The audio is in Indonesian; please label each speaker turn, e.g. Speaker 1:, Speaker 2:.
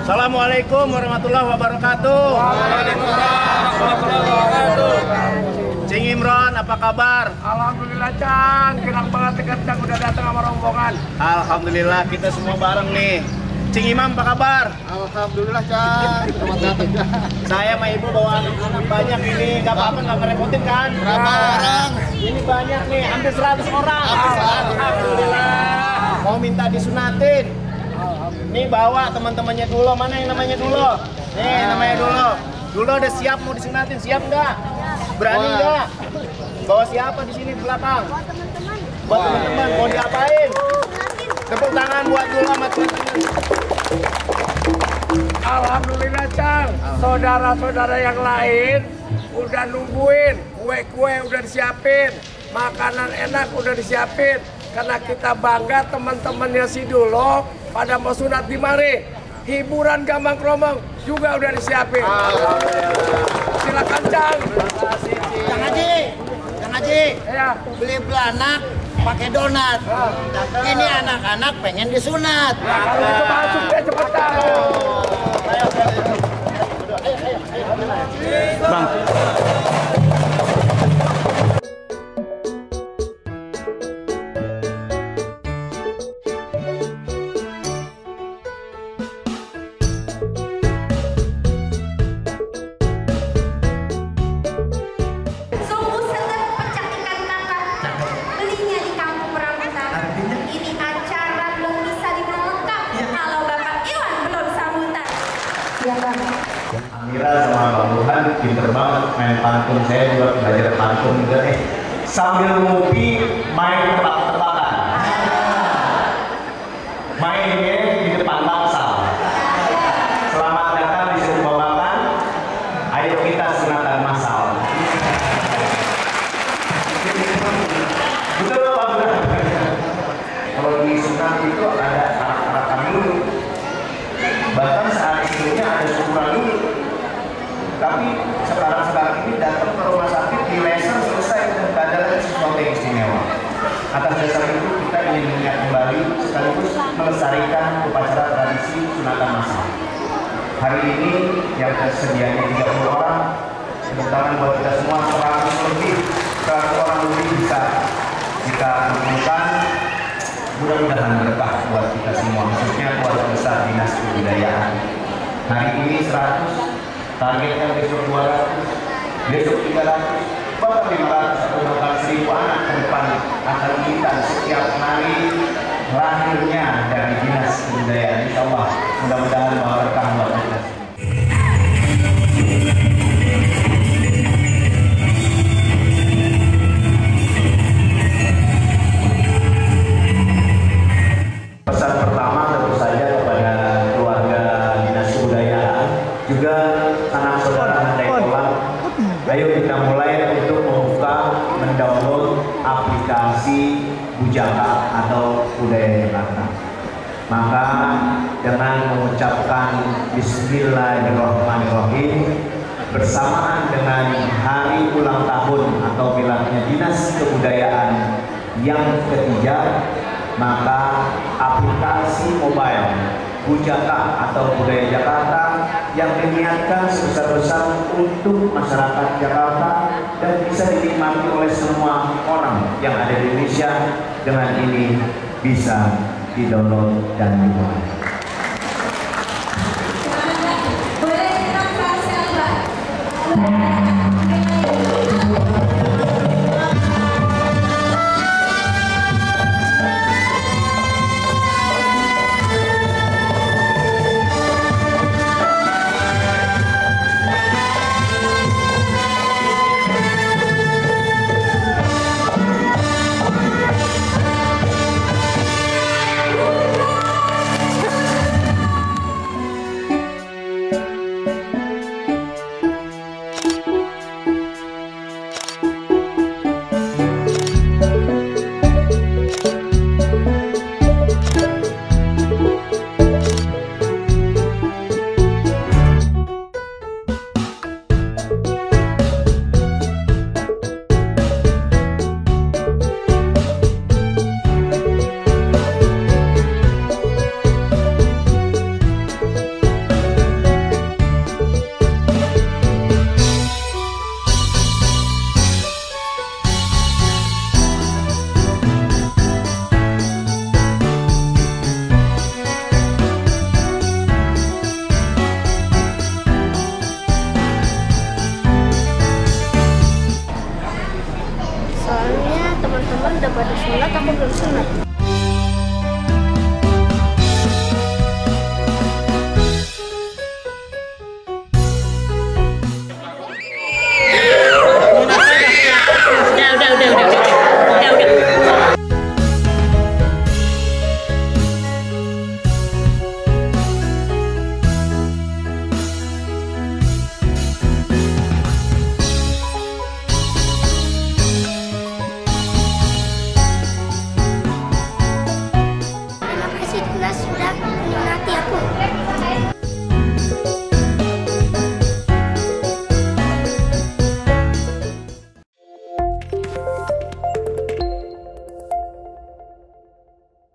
Speaker 1: Assalamualaikum warahmatullahi wabarakatuh.
Speaker 2: Waalaikumsalam warahmatullahi wabarakatuh.
Speaker 1: Cing Imron, apa kabar?
Speaker 2: Alhamdulillah Cang, girang banget dekat Cang udah datang sama rombongan.
Speaker 1: Alhamdulillah kita semua bareng nih. Cing Imam, apa kabar?
Speaker 3: Alhamdulillah Cang, selamat datang Cang.
Speaker 1: Saya sama ibu bawa anak banyak ini, gak apa-apa, gak ngerepotin kan?
Speaker 3: Berapa orang?
Speaker 1: Ini banyak nih, hampir 100 orang.
Speaker 2: Alhamdulillah.
Speaker 1: Mau minta disunatin. Nih bawa teman-temannya dulu, mana yang namanya dulu? Nih namanya dulu. Dulu udah siap mau disunatin, siap nggak? Berani nggak? Bawa siapa di sini belakang?
Speaker 4: Buat teman-teman.
Speaker 1: Buat teman-teman, mau diapain? Tepuk tangan buat dulu sama teman-teman.
Speaker 2: Alhamdulillah Cang, saudara-saudara yang lain udah nungguin, kue-kue udah disiapin, makanan enak udah disiapin. Karena kita bangga teman-temannya si Dulo pada mau sunat di mari. Hiburan gambang kromong juga udah disiapin. Silakan Cang.
Speaker 3: Cang Haji,
Speaker 2: Ya.
Speaker 3: beli belanak pakai donat. Ini anak-anak pengen disunat.
Speaker 2: Kalau itu masuk deh cepetan.
Speaker 1: Bang.
Speaker 4: Sungguh sedap pecah ikan kakak. Belinya di kampung Rambutan. Ini acara belum bisa dibilang lengkap kalau Bapak Iwan belum sambutan. Siapa?
Speaker 1: Amira sama Bang Burhan pinter banget main pantun. Saya juga belajar pantun juga nih. Sambil ngopi main tebak-tebakan. Mainnya di depan bangsal. Selamat datang di sebuah babakan. Ayo kita sunatan massal. Betul Pak Burhan. Kalau di sunat itu ada arak-arakan dulu. Bahkan saat sebelumnya ada syukuran dulu. Tapi sekarang ini datang ke rumah sakit di laser selesai dan tidak ada lagi sesuatu yang istimewa. Atas dasar itu kita ingin mengingat kembali sekaligus melestarikan upacara tradisi sunatan massal. Hari ini yang tersedianya 30 orang, sementara buat kita semua 100 orang lebih bisa kita menemukan. Mudah-mudahan berkah buat kita semua, khususnya keluarga besar Dinas Kebudayaan. Hari ini 100, targetnya besok 200, besok 300, bahkan 500 atau bahkan 1000 anak ke depan akan kita setiap hari lahirnya dari Dinas Kebudayaan. Insya Allah, mudah-mudahan bawa berkah buat kita. Pesan pertama tentu saja kepada keluarga Dinas Kebudayaan, juga anak saudara handai kolam. Ayo kita mulai untuk membuka, mendownload aplikasi Bujaka atau Budaya Jakarta. Maka dengan mengucapkan Bismillahirrahmanirrahim bersamaan dengan hari ulang tahun atau bilangnya Dinas Kebudayaan yang ketiga, maka aplikasi mobile Bujaka atau Budaya Jakarta yang diniatkan sebesar-besar untuk masyarakat Jakarta dan bisa dinikmati oleh semua orang yang ada di Indonesia, dengan ini bisa di-download dan dimulai.
Speaker 4: Boleh kita saksikan, Pak?
Speaker 5: sudah menyunati aku.